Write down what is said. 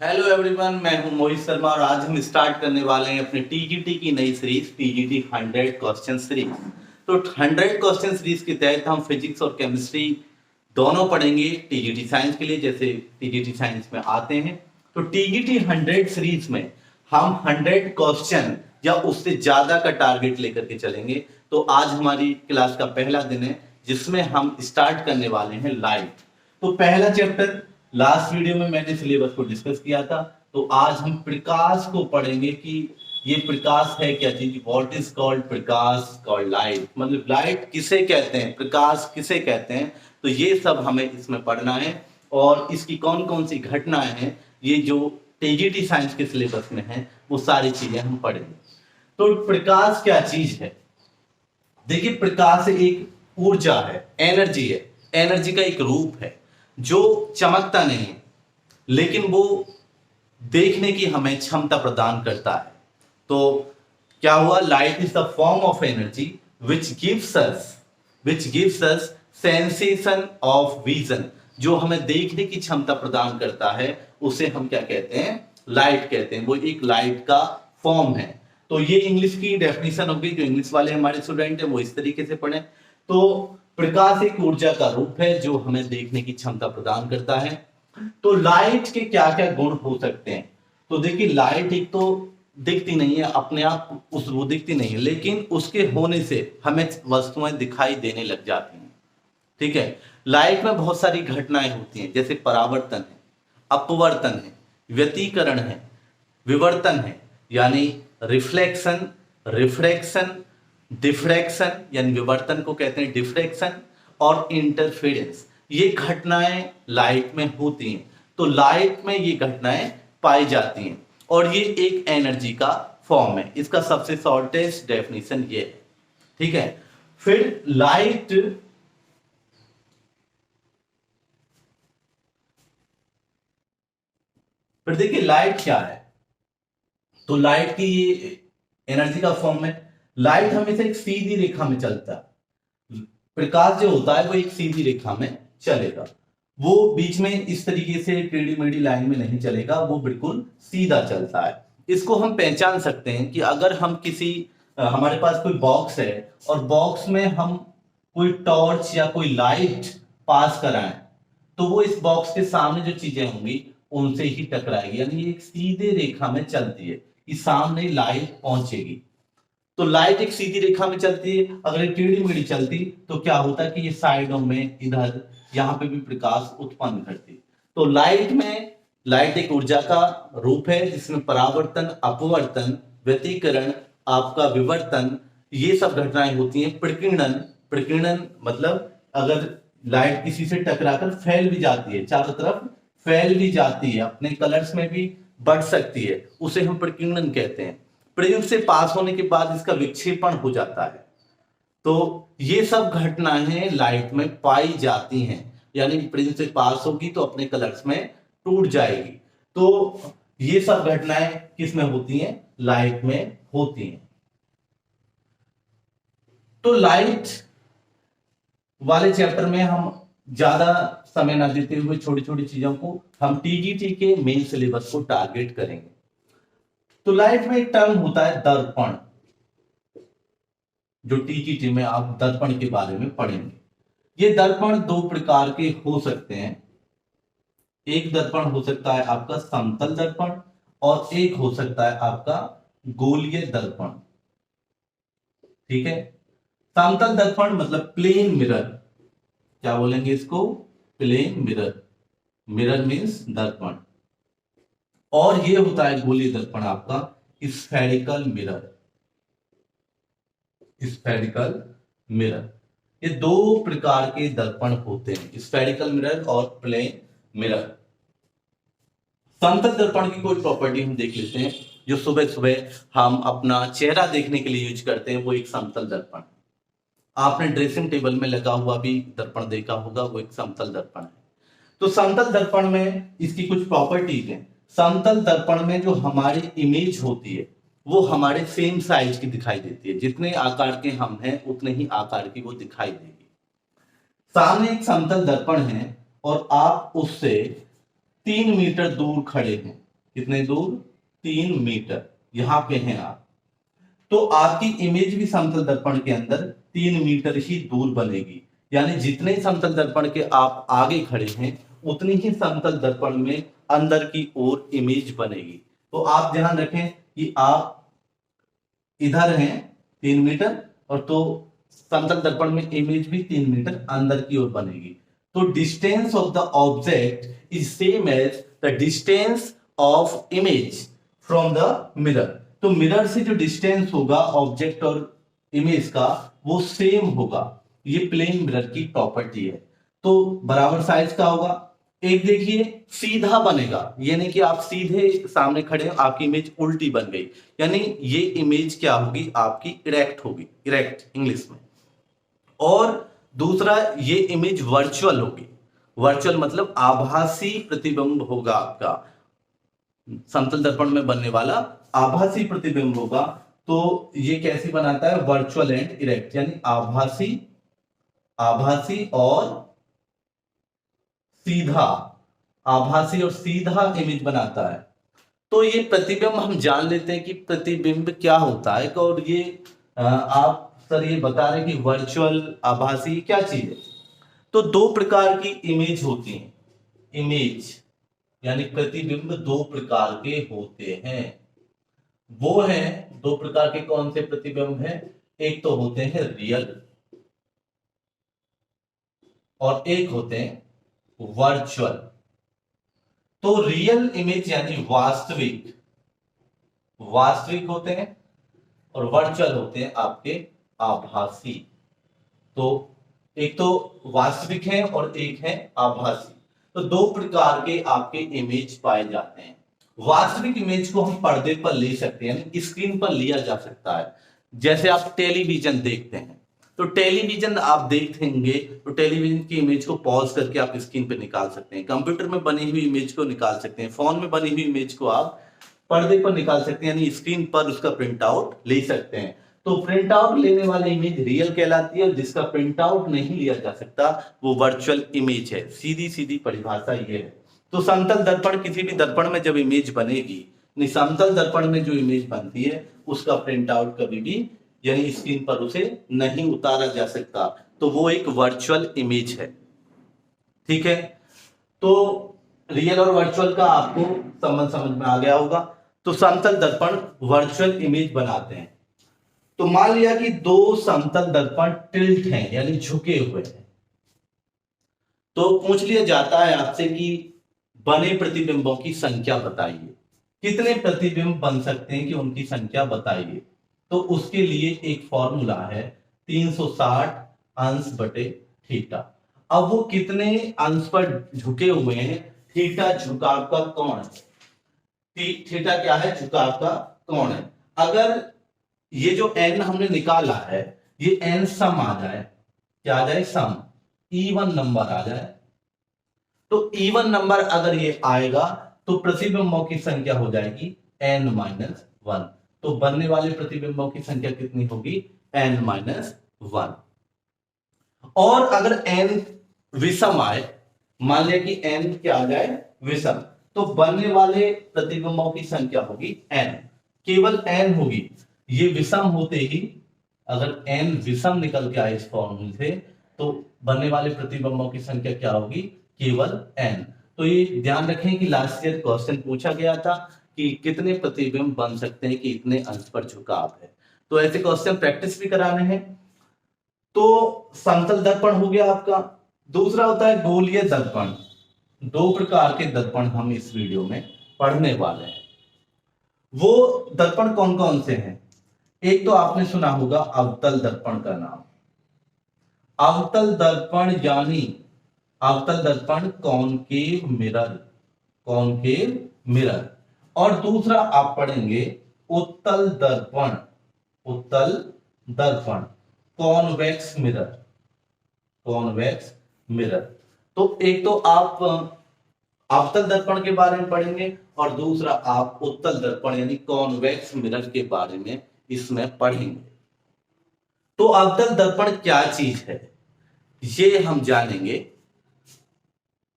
Hello everyone, मैं हूं मोहित शर्मा और आज हम स्टार्ट करने वाले हैं अपने टीजीटी की नई सीरीज पीजीटी 100 क्वेश्चन सीरीज। तो 100 क्वेश्चन सीरीज के तहत हम फिजिक्स और केमिस्ट्री दोनों पढ़ेंगे टीजीटी साइंस के लिए, जैसे टीजीटी साइंस में आते हैं। तो टीजीटी 100 सीरीज में हम 100 क्वेश्चन या उससे ज्यादा का टारगेट लेकर के चलेंगे। तो आज हमारी क्लास का पहला दिन है जिसमें हम स्टार्ट करने वाले हैं लाइट। तो पहला चैप्टर लास्ट वीडियो में मैंने सिलेबस को डिस्कस किया था। तो आज हम प्रकाश को पढ़ेंगे कि ये प्रकाश है क्या चीज, what is called Prakash, called light, मतलब लाइट किसे कहते हैं, प्रकाश किसे कहते हैं। तो ये सब हमें इसमें पढ़ना है और इसकी कौन कौन सी घटनाएं हैं, ये जो टीजीटी साइंस के सिलेबस में है वो सारी चीजें हम पढ़ेंगे। तो प्रकाश क्या चीज है? देखिए, प्रकाश एक ऊर्जा है, एनर्जी है, एनर्जी का एक रूप है जो चमकता नहीं है लेकिन वो देखने की हमें क्षमता प्रदान करता है। तो क्या हुआ, light is the form of energy which gives us sensation of vision. जो हमें देखने की क्षमता प्रदान करता है उसे हम क्या कहते हैं, लाइट कहते हैं। वो एक लाइट का फॉर्म है। तो ये इंग्लिश की डेफिनेशन होगी, जो इंग्लिश वाले हमारे स्टूडेंट हैं वो इस तरीके से पढ़ें। तो प्रकाश एक ऊर्जा का रूप है जो हमें देखने की क्षमता प्रदान करता है। तो लाइट के क्या क्या गुण हो सकते हैं? तो देखिए, लाइट एक तो दिखती नहीं है अपने आप, वो दिखती नहीं है, लेकिन उसके होने से हमें वस्तुएं दिखाई देने लग जाती हैं। ठीक है, लाइट में बहुत सारी घटनाएं होती हैं, जैसे परावर्तन है, अपवर्तन है, व्यतिकरण है, विवर्तन है यानी रिफ्लेक्शन, रिफ्रैक्शन, डिफ्रैक्शन यानी विवर्तन को कहते हैं डिफ्रैक्शन, और इंटरफेरेंस। ये घटनाएं लाइट में होती हैं। तो लाइट में ये घटनाएं पाई जाती हैं और ये एक एनर्जी का फॉर्म है। इसका सबसे शॉर्टेस्ट डेफिनेशन ये है। ठीक है, फिर लाइट, फिर देखिए लाइट क्या है। तो लाइट की ये एनर्जी का फॉर्म है। लाइट हमेशा एक सीधी रेखा में चलता है। प्रकाश जो होता है वो एक सीधी रेखा में चलेगा, वो बीच में इस तरीके से टेढ़ी मेढ़ी लाइन में नहीं चलेगा, वो बिल्कुल सीधा चलता है। इसको हम पहचान सकते हैं कि अगर हम किसी हमारे पास कोई बॉक्स है और बॉक्स में हम कोई टॉर्च या कोई लाइट पास कराएं तो वो इस बॉक्स के सामने जो चीजें होंगी उनसे ही टकराएगी, यानी ये एक सीधे रेखा में चलती है कि सामने लाइट पहुंचेगी। तो लाइट एक सीधी रेखा में चलती है। अगर ये टेढ़ी मेढ़ी चलती तो क्या होता है कि ये साइडों में, इधर, यहाँ पे भी प्रकाश उत्पन्न करती। तो लाइट एक ऊर्जा का रूप है जिसमें परावर्तन, अपवर्तन, व्यतिकरण, आपका विवर्तन, ये सब घटनाएं होती हैं। प्रकीर्णन, प्रकीर्णन मतलब अगर लाइट किसी से टकराकर फैल भी जाती है, चारों तरफ फैल भी जाती है, अपने कलर्स में भी बढ़ सकती है, उसे हम प्रकीर्णन कहते हैं। प्रयुक्त से पास होने के बाद इसका विक्षेपण हो जाता है। तो ये सब घटनाएं लाइट में पाई जाती हैं, यानी प्रयुक्त से पास होगी तो अपने कलर्स में टूट जाएगी। तो ये सब घटनाएं किस में होती हैं? लाइट में होती हैं। तो लाइट वाले चैप्टर में हम ज्यादा समय ना देते हुए छोटी छोटी चीजों को हम टीजीटी के मेन सिलेबस को टारगेट करेंगे। तो लाइट में एक टर्म होता है दर्पण, जो टीजीटी में आप दर्पण के बारे में पढ़ेंगे। ये दर्पण दो प्रकार के हो सकते हैं। एक दर्पण हो सकता है आपका समतल दर्पण और एक हो सकता है आपका गोलीय दर्पण। ठीक है, समतल दर्पण मतलब प्लेन मिरर, क्या बोलेंगे इसको? प्लेन मिरर, मिरर मीन्स दर्पण। और ये होता है गोलीय दर्पण आपका स्फेरिकल मिरर, स्फेरिकल मिरर। ये दो प्रकार के दर्पण होते हैं, स्फेरिकल मिरर और प्लेन मिरर। समतल दर्पण की कोई प्रॉपर्टी हम देख लेते हैं, जो सुबह सुबह हम अपना चेहरा देखने के लिए यूज करते हैं, वो एक समतल दर्पण। आपने ड्रेसिंग टेबल में लगा हुआ भी दर्पण देखा होगा, वो एक समतल दर्पण है। तो समतल दर्पण में इसकी कुछ प्रॉपर्टीज हैं। समतल दर्पण में जो हमारी इमेज होती है वो हमारे सेम साइज की दिखाई देती है, जितने आकार के हम हैं उतने ही आकार की वो दिखाई देगी। सामने एक समतल दर्पण है और आप उससे 3 मीटर दूर खड़े हैं, कितने दूर, 3 मीटर, यहां पे हैं आप। तो आपकी इमेज भी समतल दर्पण के अंदर 3 मीटर ही दूर बनेगी, यानी जितने समतल दर्पण के आप आगे खड़े हैं उतनी ही समतल दर्पण में अंदर की ओर इमेज बनेगी। तो आप ध्यान रखें कि आप इधर हैं 3 मीटर, और तो समतल दर्पण में इमेज भी 3 मीटर अंदर की ओर बनेगी। तो distance of the object is same as the distance of image from the mirror. तो मिरर से जो डिस्टेंस होगा ऑब्जेक्ट और इमेज का वो सेम होगा, ये प्लेन मिरर की प्रॉपर्टी है। तो बराबर साइज का होगा। एक देखिए सीधा बनेगा, यानी कि आप सीधे सामने खड़े हैं, आपकी इमेज उल्टी बन गई, यानी ये इमेज क्या होगी, आपकी इरेक्ट होगी, इरेक्ट इंग्लिश में। और दूसरा ये इमेज वर्चुअल होगी, वर्चुअल मतलब आभासी प्रतिबिंब होगा आपका, समतल दर्पण में बनने वाला आभासी प्रतिबिंब होगा। तो ये कैसे बनाता है, वर्चुअल एंड इरेक्ट, यानी आभासी, आभासी और सीधा, आभासी और सीधा इमेज बनाता है। तो ये प्रतिबिंब हम जान लेते हैं कि प्रतिबिंब क्या होता है। और ये आप सर ये बता रहे कि वर्चुअल आभासी क्या चीज है। तो 2 प्रकार की इमेज होती हैं, इमेज यानी प्रतिबिंब 2 प्रकार के होते हैं। वो है 2 प्रकार के, कौन से प्रतिबिंब हैं, एक तो होते हैं रियल और एक होते हैं वर्चुअल। तो रियल इमेज यानी वास्तविक, वास्तविक होते हैं, और वर्चुअल होते हैं आपके आभासी। तो एक तो वास्तविक है और एक है आभासी। तो 2 प्रकार के आपके इमेज पाए जाते हैं। वास्तविक इमेज को हम पर्दे पर ले सकते हैं, यानी स्क्रीन पर लिया जा सकता है। जैसे आप टेलीविजन देखते हैं, तो टेलीविजन आप देखेंगे तो टेलीविजन की इमेज को पॉज करके आप स्क्रीन पे निकाल सकते हैं, कंप्यूटर में बनी हुई इमेज को निकाल सकते हैं, फोन में बनी हुई इमेज को आप पर्दे पर निकाल सकते हैं, यानी स्क्रीन पर उसका प्रिंट आउट ले सकते हैं। तो प्रिंट आउट लेने वाली इमेज रियल कहलाती है, और जिसका प्रिंट आउट नहीं लिया जा सकता वो वर्चुअल इमेज है। सीधी सीधी परिभाषा ये है। तो समतल दर्पण, किसी भी दर्पण में जब इमेज बनेगी, समतल दर्पण में जो इमेज बनती है उसका प्रिंट आउट कभी भी यानी स्क्रीन पर उसे नहीं उतारा जा सकता, तो वो एक वर्चुअल इमेज है। ठीक है, तो रियल और वर्चुअल का आपको संबंध समझ में आ गया होगा। तो समतल दर्पण वर्चुअल इमेज बनाते हैं। तो मान लिया कि 2 समतल दर्पण टिल्ट हैं, यानी झुके हुए हैं। तो पूछ लिया जाता है आपसे कि बने प्रतिबिंबों की संख्या बताइए, कितने प्रतिबिंब बन सकते हैं कि उनकी संख्या बताइए। तो उसके लिए एक फॉर्मूला है 360 अंश बटे थीटा। अब वो कितने अंश पर झुके हुए हैं, थीटा झुकाव का कोण है, थीटा क्या है, झुकाव का कोण है। अगर ये जो n हमने निकाला है ये n सम आ जाए, क्या आ जाए, सम, इवन नंबर आ जाए। तो इवन नंबर अगर ये आएगा तो प्रतिबिंबों की संख्या हो जाएगी n-1। तो बनने वाले प्रतिबिंबों की संख्या कितनी होगी, n-1। और अगर n विषम आए, मान लिया कि n क्या आ जाए, विषम, तो बनने वाले प्रतिबिंबों की संख्या होगी n, केवल n होगी। ये विषम होते ही अगर n विषम निकल के आए इस फॉर्मूले से, तो बनने वाले प्रतिबिंबों की संख्या क्या होगी, केवल n। तो ये ध्यान रखें कि लास्ट ईयर क्वेश्चन पूछा गया था कि कितने प्रतिबिंब बन सकते हैं कि इतने अंश पर झुकाव है। तो ऐसे क्वेश्चन प्रैक्टिस भी कराने हैं। तो समतल दर्पण हो गया आपका। दूसरा होता है गोलीय दर्पण। 2 प्रकार के दर्पण हम इस वीडियो में पढ़ने वाले हैं। वो दर्पण कौन कौन से हैं, एक तो आपने सुना होगा अवतल दर्पण का नाम। अवतल दर्पण यानी अवतल दर्पण कॉनकेव मिरर, कॉनकेव मिरर। और दूसरा आप पढ़ेंगे उत्तल दर्पण, उत्तल दर्पण, कॉन्वेक्स मिरर, कॉन्वेक्स मिरर। तो एक तो आप अवतल दर्पण के बारे में पढ़ेंगे और दूसरा आप उत्तल दर्पण यानी कॉन्वेक्स मिरर के बारे में इसमें पढ़ेंगे। तो अवतल दर्पण क्या चीज है ये हम जानेंगे